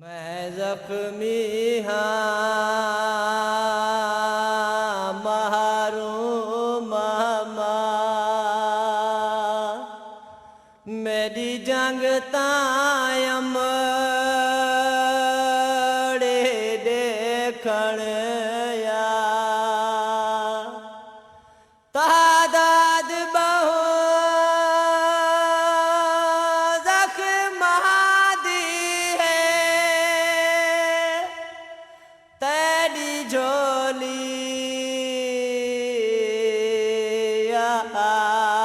मैं जख्मी महरूम मेरी जंग तायमड़े देखण तादाद बहु जख्मादी है तेरी झोली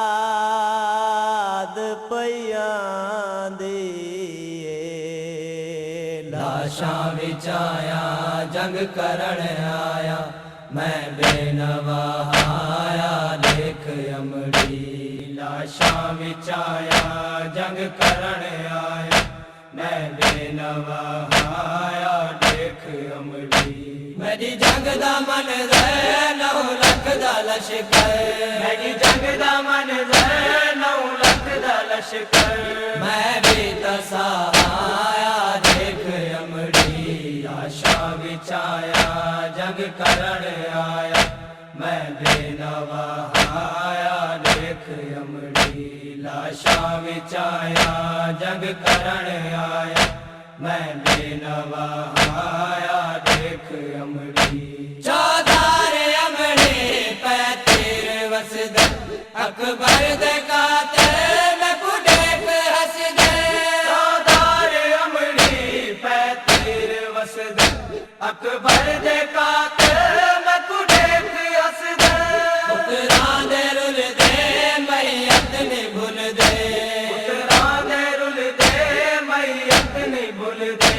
याद पयां दी लाशां विच आया जंग करण आया मैं बेनवा आया देख अमड़ी लाशां विच आया जंग करण आया मैं बेनवा आया देख अमड़ी मेरी जंग दा मन है 9 लाख दा लश्कर मेरी जंग दा मन है 9 लाख दा लश्कर मैं भी तसा आया देख अमड़ी लाशां विच आया जंग करण आया मैं बेनवा आया देख अमड़ी लाशां विच आया जंग करण आया मैं बेनवा आया देख अमड़ी चौधार अमड़ी पैतीर वसद अकबर दे कातिल मैं देख हसद चौधार अमड़ी पैतीर वसद अकबर दे कातिल मैं देख हसद पुत्रां दे रुल दे मैयत नहीं भूल दे पुत्रां दे रुल दे मैयत नहीं भूल दे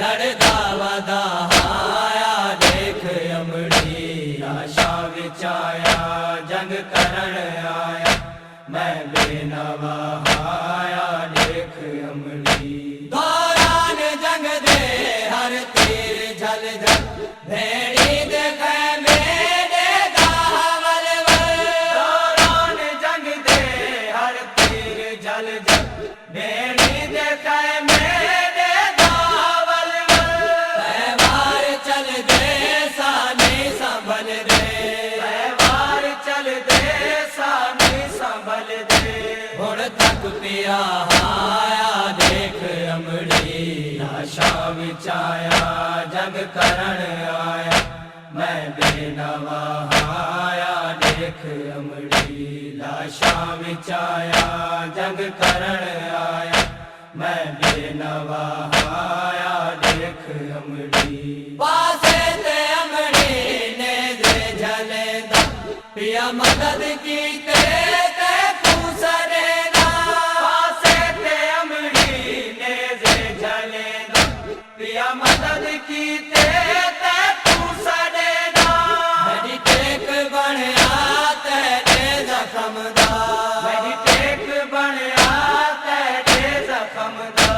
लड़दा वदा आया देख अमड़ी लाशां विच आया जंग करण आया मैं बेनवा आया देख अमड़ी दौरान जंग दे हर तीर झल झल भेड़ी दे खैमे दे गावल दौरान जंग दे हर तीर झल झल भेड़ी दे खैमे दे गावल तैवार चल दे सानी संभल दे तैवार चल दे सानी संभल दे हुण तक पिया आया देख अमड़ी लाशां विच आया जंग करण आया मैं बेनवा आया देख अमड़ी लाशां विच आया जंग करण आया मैं बेनवा आया देख अमड़ी पासे ते अमड़ी ने दे झलेंदा पिया मदद कीते ते पूसरे दा पासे ते अमड़ी ने दे झलेंदा पिया मदद कीते ते पूसरे दा मेरी टेक बनया तेरे जख्म दा मेरी टेक बनया तेरे जख्म दा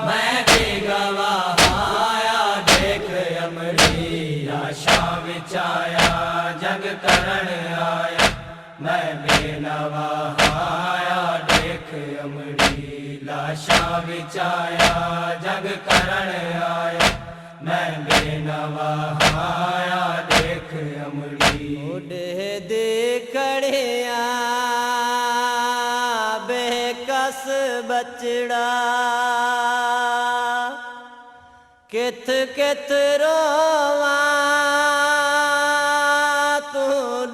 मैं भी गवाह आया देख अमड़ी लाशां विच आया जंग करण आया मैं बेनवा आया देख अमड़ी लाशां विच आया जंग करण आया मैं बेनवा आया देख अमड़ी उडे देखड़िया बेकस बचड़ा किथ किथ रोवा तू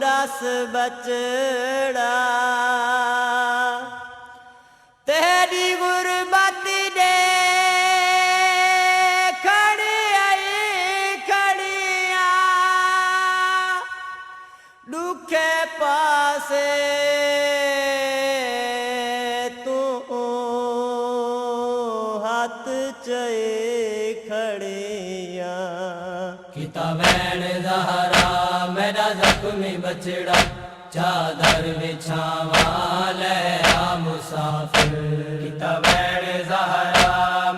दस बचड़ा तेरी गुरबत दे खड़िया दुखे पासे तू हाथ चए खड़िया किताबैन ज़हरा मेरा जख्मी बचड़ा चादर बिछावा ले आ मुसाफिर किताबैन ज़हरा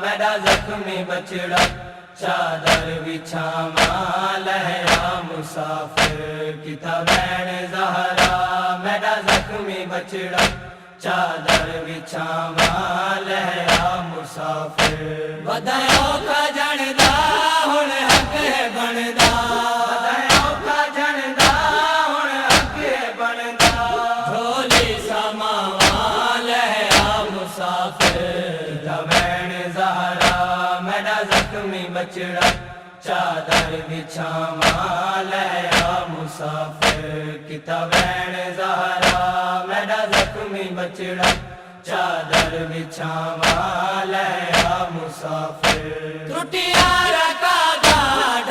मेरा जख्मी बचड़ा चादर बिछावा ले आ मुसाफिर किताबैन ज़हरा मेरा जख्मी बचड़ा चादर बिछावा ले आ मुसाफिर बधायो खजन जख्मी बछड़ा चादर बिछावा ले आ मुसाफिर किता वैन ज़हरा मेरा जख्मी बछड़ा चादर बिछावा ले आ मुसाफिर त्रुटिया रकाबा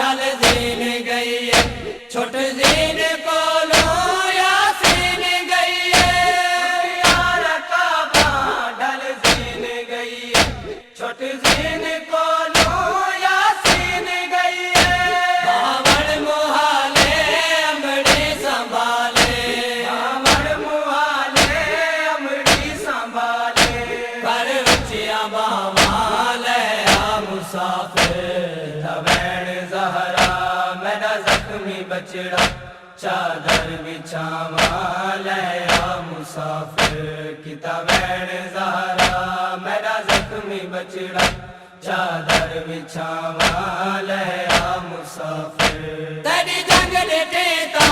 ढल जीन गई है छोट जीन को लो यासीन गई है त्रुटिया रकाबा ढल जीन गई है छोट जीन को लो यासीन गई है बावड़ मुहाले अमड़ी संभाले बावड़ मुहाले अमड़ी संभाले कर उचिया बावाले आ मुसाफिर वैन ज़हरा मेरा जख्मी बछड़ा चादर बिछावा ले आ मुसाफिर किता वैन ज़हरा मेरा जख्मी बछड़ा चादर बिछावा ले आ मुसाफिर तेरी जंग डे ता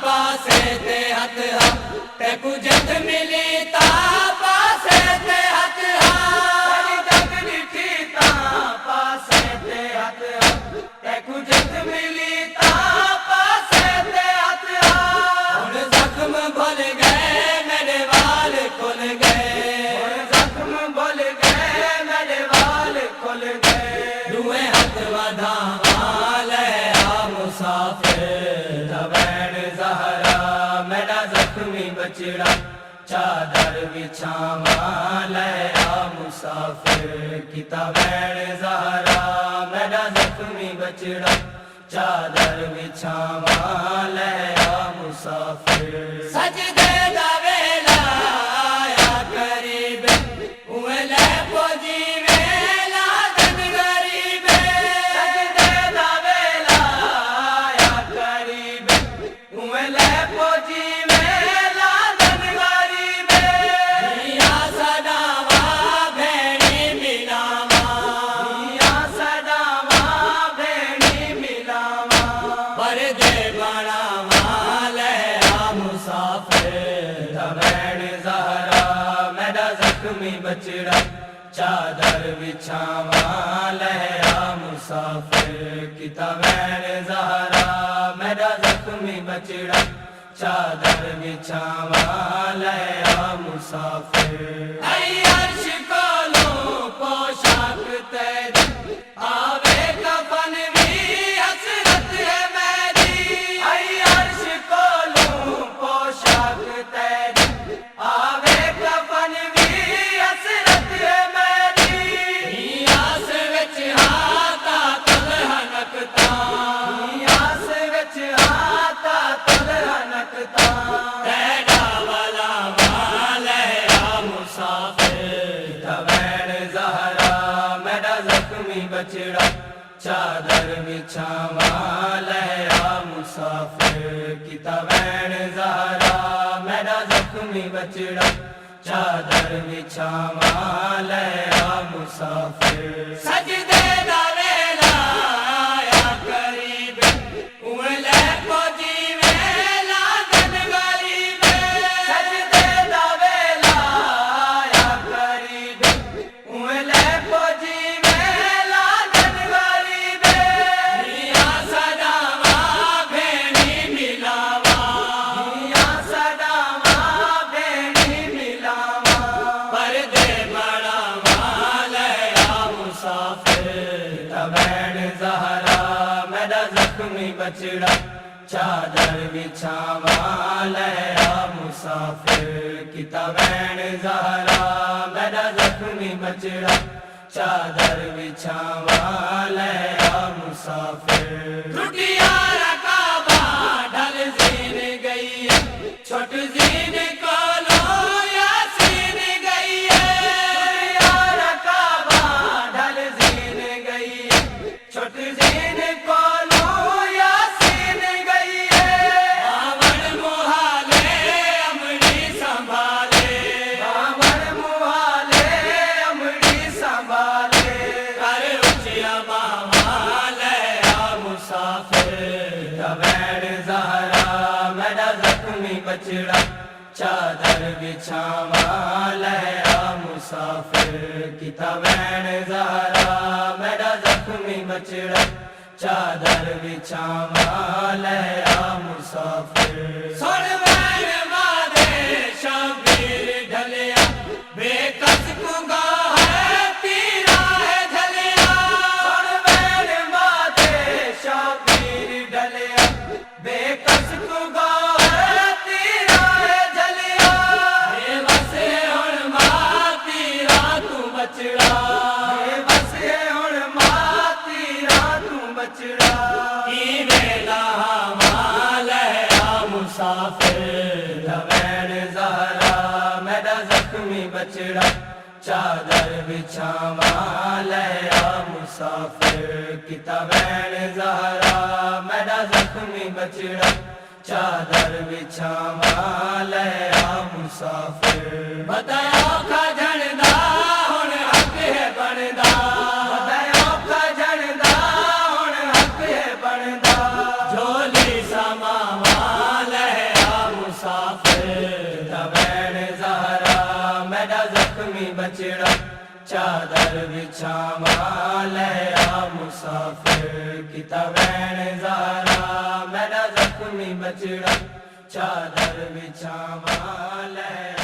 पासे ते हथ हा ते कुजत मिली ता पासे ते हथ हा तेरी जंग डिठी ता पासे ते हथ हा ते कुजत मिली ता पासे ते हथ हा हुण जख्म भुल गए मेरे वाल खुल गए हुण जख्म भुल गए मेरे वाल खुल गए दुए हाथ वधावा ले आ मुसाफिर वैन ज़हरा मेरा जख्मी बछड़ा चादर बिछावा ले आ मुसाफिर किता वैन ज़हरा मेरा जख्मी बछड़ा चादर बिछावा ले आ मुसाफिर सजदे दा वेला आया करीब उए ले पोजी वेला दन गरीब सजदे दा वेला आया करीब उए ले पोजी वेला दन गरीब मिया सदावा भेणी मिलावा मिया सदावा भेणी मिलावा पर्दे बनावा ले आ मुसाफिर वैन ज़हरा मेरा जख्मी बछड़ा चादर बिछावा ले आ मुसाफिर किता वैन ज़हरा मेरा जख्मी बछड़ा चादर बिछावा ले आ मुसाफिर ऐ अर्श को लो पोशाक तेरी आवे कफन भी हसरत है मेरी ऐ अर्श को लो पोशाक तेरी आवे कफन भी हसरत है मेरी आस विच हाथा तलह नकता आस विच हाथा तलह नकता तेरा वाला वाले आ मुसाफिर वैन ज़हरा मेरा जख्मी बछड़ा चादर बिछावा ले आ मुसाफिर किता वैन ज़हरा मेरा जख्मी बछड़ा चादर बिछावा ले आ मुसाफिर सजदे दा वेला आया करीब उए ले पोजी वेला दन गरीब सजदे दा वेला आया करीब उए ले पोजी वेला दन गरीब मिया सदावा भेणी मिलावा मिया सदावा भेणी मिलावा पर्दे बनावा ले आ मुसाफिर वैन ज़हरा मेरा जख्मी बछड़ा चादर बिछावा ले आ मुसाफिर किता वैन ज़हरा मेरा जख्मी बछड़ा चादर बिछावा ले आ मुसाफिर त्रुटिया रकाबा ढल जीन गई है छोट जीन को लो यासीन गई है त्रुटिया रकाबा ढल जीन गई है छोट जीन को लो यासीन गई है बावड़ मुहाले अमड़ी संभाले बावड़ मुहाले अमड़ी संभाले कर उचिया बावाले आ मुसाफिर वैन ज़हरा मेरा जख्मी बछड़ा चादर बिछावा ले आ मुसाफिर किता वैन ज़हरा मेरा जख्मी बचड़ा चादर बिछावा ले आ मुसाफिर सुन मैंने मादे शबीर ढलिया बेकस कुगा है तीरा है ढलिया सुन मैंने मादे शबीर ढलिया बेकस कुगा है तीरा है ढलिया बसे हुण मां तीरा तू बचड़ा बसे हुण मां तीरा तू बचड़ा मुसाफिर लवैन ज़हरा मेरा जख्मी बचड़ा चादर बिछावा ले आ मुसाफिर किताबैन ज़हरा मेरा जख्मी बचड़ा चादर बिछावा ले आ मुसाफिर बताया का झंडा हुण हक है बनदा बताया का झंडा हुण हक है बनदा झोली समावा तबैन ज़हरा मेरा जख्मी बचड़ा चादर बिछावा ले आ मुसाफिर किताबैन ज़हरा मेरा जख्मी बचड़ा चादर बिछावा ले